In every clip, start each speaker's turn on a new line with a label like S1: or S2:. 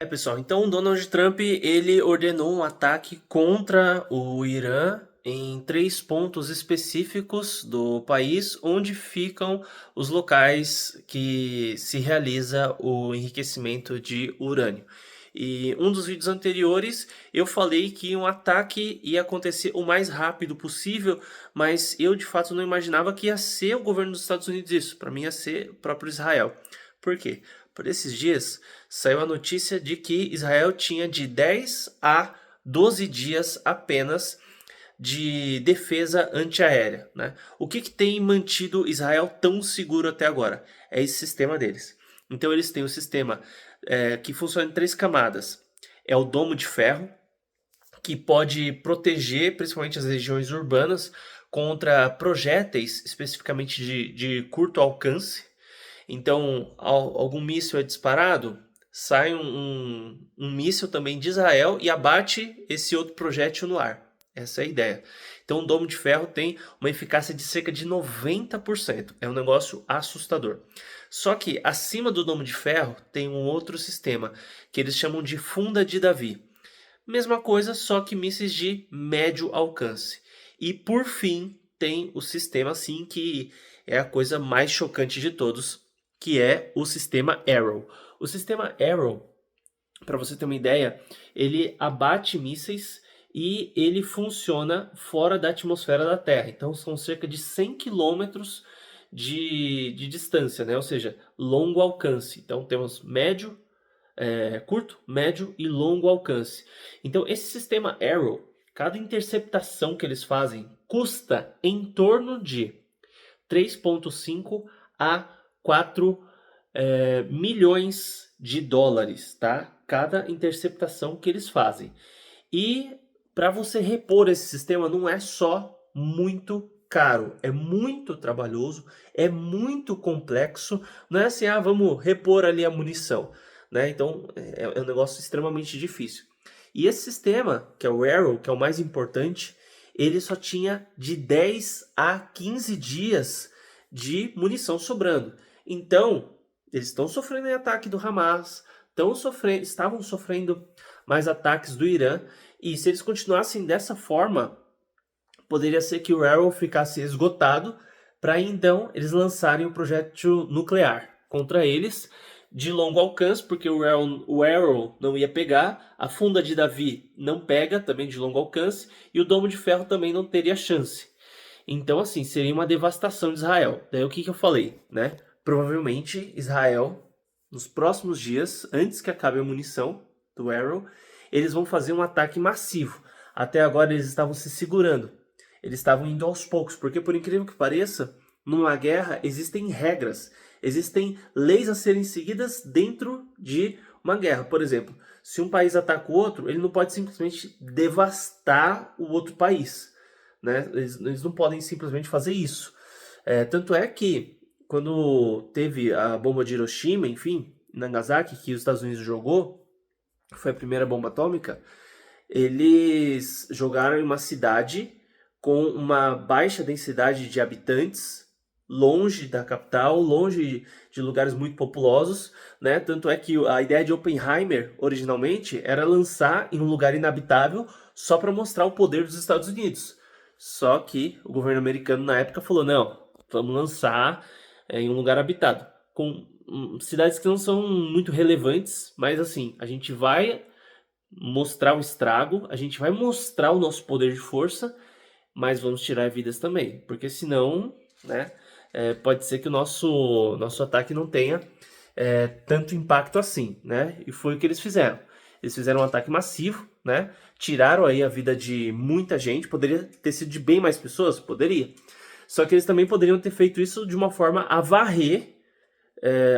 S1: Pessoal, então o Donald Trump ele ordenou um ataque contra o Irã em 3 pontos específicos do país, onde ficam os locais que se realiza o enriquecimento de urânio. E um dos vídeos anteriores eu falei que um ataque ia acontecer o mais rápido possível, mas eu de fato não imaginava que ia ser o governo dos Estados Unidos isso. Para mim ia ser o próprio Israel. Por quê? Por esses dias saiu a notícia de que Israel tinha de 10 a 12 dias apenas de defesa antiaérea, né? O que tem mantido Israel tão seguro até agora? É esse sistema deles. Então eles têm um sistema que funciona em 3 camadas. É o domo de ferro, que pode proteger principalmente as regiões urbanas contra projéteis, especificamente de curto alcance. Então, algum míssil é disparado, sai um míssil também de Israel e abate esse outro projétil no ar. Essa é a ideia. Então, o domo de ferro tem uma eficácia de cerca de 90%. É um negócio assustador. Só que acima do domo de ferro tem um outro sistema que eles chamam de funda de Davi. Mesma coisa, só que mísseis de médio alcance. E por fim, tem o sistema assim que é a coisa mais chocante de todos, que é o sistema Arrow. O sistema Arrow, para você ter uma ideia, ele abate mísseis e ele funciona fora da atmosfera da Terra. Então são cerca de 100 quilômetros de distância, né? Ou seja, longo alcance. Então temos médio, curto, médio e longo alcance. Então esse sistema Arrow, cada interceptação que eles fazem custa em torno de 3,5 a 4 milhões de dólares, tá? Cada interceptação que eles fazem. E para você repor esse sistema não é só muito caro, é muito trabalhoso, é muito complexo. Não é assim, vamos repor ali a munição, né? Então é um negócio extremamente difícil. E esse sistema, que é o Arrow, que é o mais importante, ele só tinha de 10 a 15 dias de munição sobrando. Então, eles estão sofrendo ataque do Hamas, estavam sofrendo mais ataques do Irã, e se eles continuassem dessa forma, poderia ser que o Arrow ficasse esgotado para então eles lançarem o projétil nuclear contra eles de longo alcance, porque o Arrow não ia pegar, a funda de Davi não pega, também de longo alcance, e o domo de ferro também não teria chance. Então, assim, seria uma devastação de Israel. Daí o que eu falei, né? Provavelmente Israel, nos próximos dias, antes que acabe a munição do Arrow, eles vão fazer um ataque massivo. Até agora eles estavam se segurando. Eles estavam indo aos poucos, porque por incrível que pareça, numa guerra existem regras, existem leis a serem seguidas dentro de uma guerra. Por exemplo, se um país ataca o outro, ele não pode simplesmente devastar o outro país, né? Eles não podem simplesmente fazer isso. Tanto é que quando teve a bomba de Hiroshima, enfim, Nagasaki, que os Estados Unidos jogou, foi a primeira bomba atômica, eles jogaram em uma cidade com uma baixa densidade de habitantes, longe da capital, longe de lugares muito populosos, né? Tanto é que a ideia de Oppenheimer, originalmente, era lançar em um lugar inabitável só para mostrar o poder dos Estados Unidos. Só que o governo americano na época falou, não, vamos lançar em um lugar habitado, com cidades que não são muito relevantes, mas assim, a gente vai mostrar o estrago, a gente vai mostrar o nosso poder de força, mas vamos tirar vidas também, porque senão, né, pode ser que o nosso ataque não tenha tanto impacto assim, né? E foi o que eles fizeram. Eles fizeram um ataque massivo, né? Tiraram aí a vida de muita gente. Poderia ter sido de bem mais pessoas? Poderia. Só que eles também poderiam ter feito isso de uma forma a varrer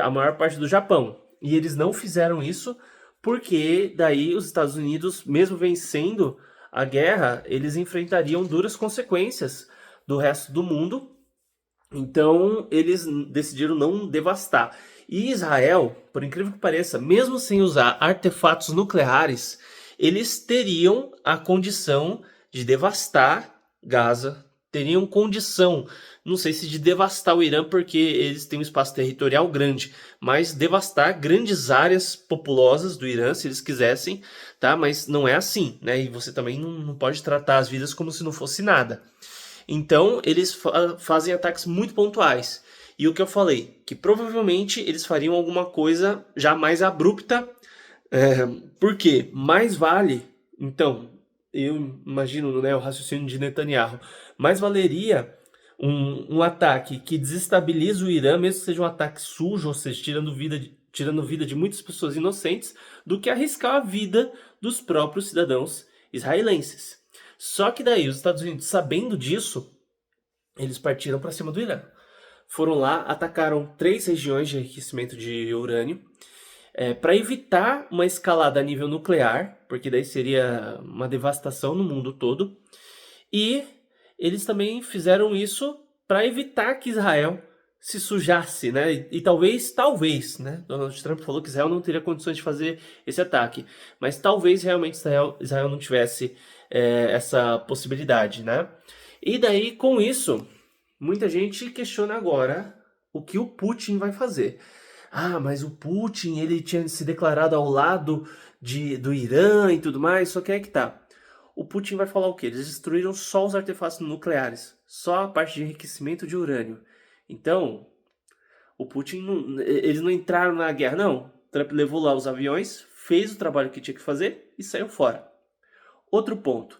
S1: a maior parte do Japão. E eles não fizeram isso porque daí os Estados Unidos, mesmo vencendo a guerra, eles enfrentariam duras consequências do resto do mundo. Então eles decidiram não devastar. E Israel, por incrível que pareça, mesmo sem usar artefatos nucleares, eles teriam a condição de devastar Gaza, teriam condição, não sei se de devastar o Irã, porque eles têm um espaço territorial grande, mas devastar grandes áreas populosas do Irã, se eles quisessem, tá? Mas não é assim, né? E você também não pode tratar as vidas como se não fosse nada. Então, eles fazem ataques muito pontuais. E o que eu falei, que provavelmente eles fariam alguma coisa já mais abrupta, porque mais vale, então, eu imagino, né, o raciocínio de Netanyahu, mais valeria um ataque que desestabiliza o Irã, mesmo que seja um ataque sujo, ou seja, tirando vida de muitas pessoas inocentes, do que arriscar a vida dos próprios cidadãos israelenses. Só que daí os Estados Unidos, sabendo disso, eles partiram para cima do Irã. Foram lá, atacaram 3 regiões de enriquecimento de urânio, para evitar uma escalada a nível nuclear, porque daí seria uma devastação no mundo todo. E eles também fizeram isso para evitar que Israel se sujasse, né? E talvez, né? Donald Trump falou que Israel não teria condições de fazer esse ataque, mas talvez realmente Israel não tivesse essa possibilidade, né? E daí, com isso, muita gente questiona agora o que o Putin vai fazer. Ah, mas o Putin, ele tinha se declarado ao lado do Irã e tudo mais, só que é que tá. O Putin vai falar o quê? Eles destruíram só os artefatos nucleares, só a parte de enriquecimento de urânio. Então, o Putin, eles não entraram na guerra, não. Trump levou lá os aviões, fez o trabalho que tinha que fazer e saiu fora. Outro ponto.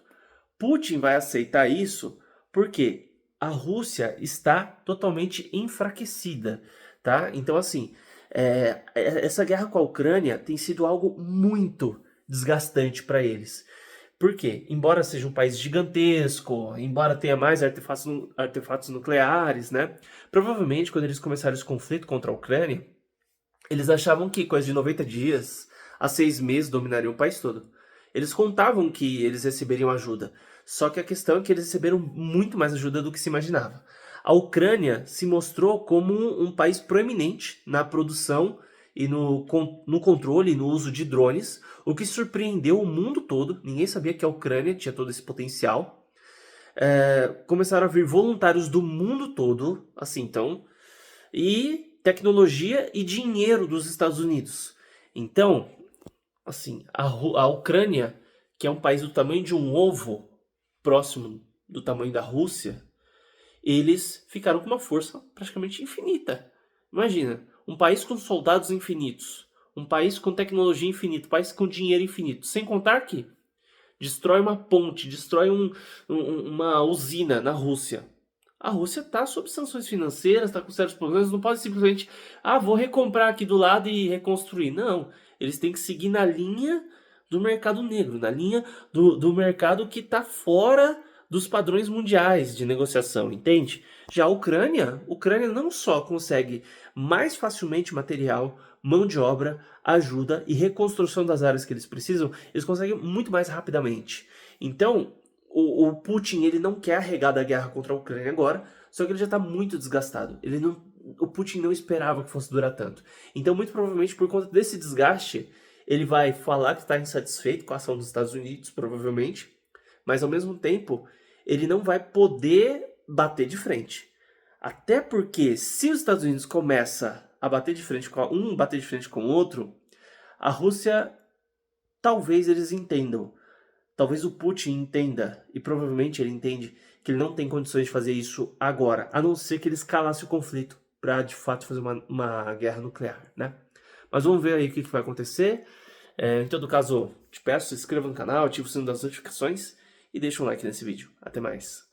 S1: Putin vai aceitar isso porque a Rússia está totalmente enfraquecida, tá? Então, assim, essa guerra com a Ucrânia tem sido algo muito desgastante para eles. Por quê? Embora seja um país gigantesco, embora tenha mais artefatos nucleares, né? Provavelmente, quando eles começaram esse conflito contra a Ucrânia, eles achavam que coisa de 90 dias a 6 meses dominariam o país todo. Eles contavam que eles receberiam ajuda, só que a questão é que eles receberam muito mais ajuda do que se imaginava. A Ucrânia se mostrou como um país proeminente na produção e no controle e no uso de drones, o que surpreendeu o mundo todo. Ninguém sabia que a Ucrânia tinha todo esse potencial. Começaram a vir voluntários do mundo todo, assim, então, e tecnologia e dinheiro dos Estados Unidos. Então, assim, a Ucrânia, que é um país do tamanho de um ovo, próximo do tamanho da Rússia, eles ficaram com uma força praticamente infinita. Imagina, um país com soldados infinitos, um país com tecnologia infinita, um país com dinheiro infinito, sem contar que destrói uma ponte, destrói uma usina na Rússia. A Rússia está sob sanções financeiras, está com sérios problemas, não pode simplesmente, vou recomprar aqui do lado e reconstruir. Não, eles têm que seguir na linha do mercado negro, na linha do mercado que está fora dos padrões mundiais de negociação, entende? Já a Ucrânia não só consegue mais facilmente material, mão de obra, ajuda e reconstrução das áreas que eles precisam, eles conseguem muito mais rapidamente. Então, o Putin, ele não quer arregar da guerra contra a Ucrânia agora, só que ele já está muito desgastado. O Putin não esperava que fosse durar tanto. Então, muito provavelmente, por conta desse desgaste, ele vai falar que está insatisfeito com a ação dos Estados Unidos, provavelmente, mas ao mesmo tempo, ele não vai poder bater de frente. Até porque, se os Estados Unidos começa a bater de frente com o outro, a Rússia, talvez eles entendam. Talvez o Putin entenda, e provavelmente ele entende, que ele não tem condições de fazer isso agora, a não ser que ele escalasse o conflito para de fato fazer uma guerra nuclear, né? Mas vamos ver aí o que vai acontecer. Em todo caso, te peço, se inscreva no canal, ative o sino das notificações e deixa um like nesse vídeo. Até mais.